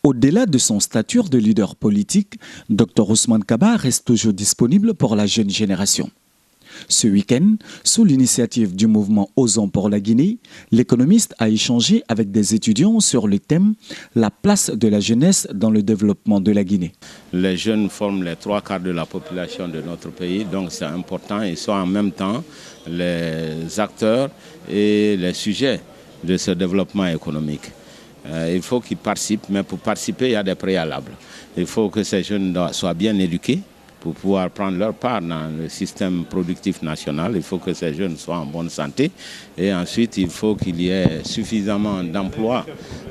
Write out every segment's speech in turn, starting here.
Au-delà de son statut de leader politique, Dr Ousmane Kaba reste toujours disponible pour la jeune génération. Ce week-end, sous l'initiative du mouvement Osons pour la Guinée, l'économiste a échangé avec des étudiants sur le thème « La place de la jeunesse dans le développement de la Guinée ». Les jeunes forment les 3/4 de la population de notre pays, donc c'est important. Ils sont en même temps les acteurs et les sujets de ce développement économique. Il faut qu'ils participent, mais pour participer, il y a des préalables. Il faut que ces jeunes soient bien éduqués pour pouvoir prendre leur part dans le système productif national. Il faut que ces jeunes soient en bonne santé. Et ensuite, il faut qu'il y ait suffisamment d'emplois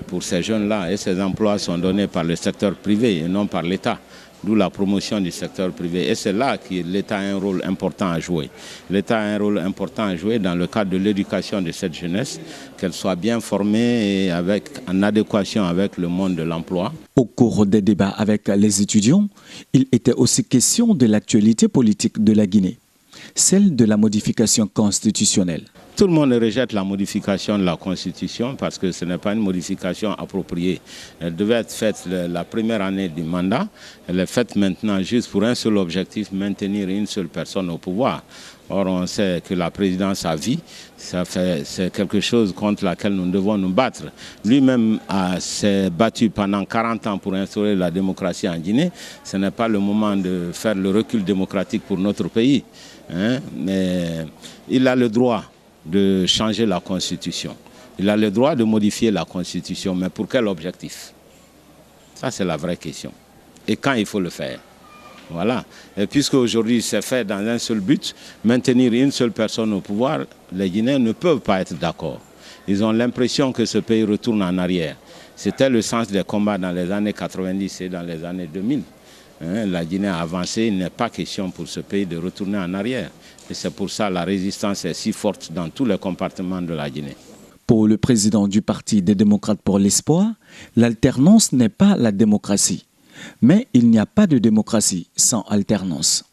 pour ces jeunes-là. Et ces emplois sont donnés par le secteur privé et non par l'État. D'où la promotion du secteur privé. Et c'est là que l'État a un rôle important à jouer. L'État a un rôle important à jouer dans le cadre de l'éducation de cette jeunesse, qu'elle soit bien formée et en adéquation avec le monde de l'emploi. Au cours des débats avec les étudiants, il était aussi question de l'actualité politique de la Guinée, celle de la modification constitutionnelle. Tout le monde rejette la modification de la Constitution parce que ce n'est pas une modification appropriée. Elle devait être faite la première année du mandat. Elle est faite maintenant juste pour un seul objectif, maintenir une seule personne au pouvoir. Or, on sait que la présidence à vie, c'est quelque chose contre laquelle nous devons nous battre. Lui-même s'est battu pendant 40 ans pour instaurer la démocratie en Guinée. Ce n'est pas le moment de faire le recul démocratique pour notre pays, hein? Mais il a le droit de changer la Constitution. Il a le droit de modifier la Constitution, mais pour quel objectif? Ça, c'est la vraie question. Et quand il faut le faire? Voilà. Et puisque aujourd'hui c'est fait dans un seul but, maintenir une seule personne au pouvoir, les Guinéens ne peuvent pas être d'accord. Ils ont l'impression que ce pays retourne en arrière. C'était le sens des combats dans les années 90 et dans les années 2000. La Guinée a avancé, il n'est pas question pour ce pays de retourner en arrière. Et c'est pour ça que la résistance est si forte dans tous les compartiments de la Guinée. Pour le président du Parti des démocrates pour l'espoir, l'alternance n'est pas la démocratie. Mais il n'y a pas de démocratie sans alternance.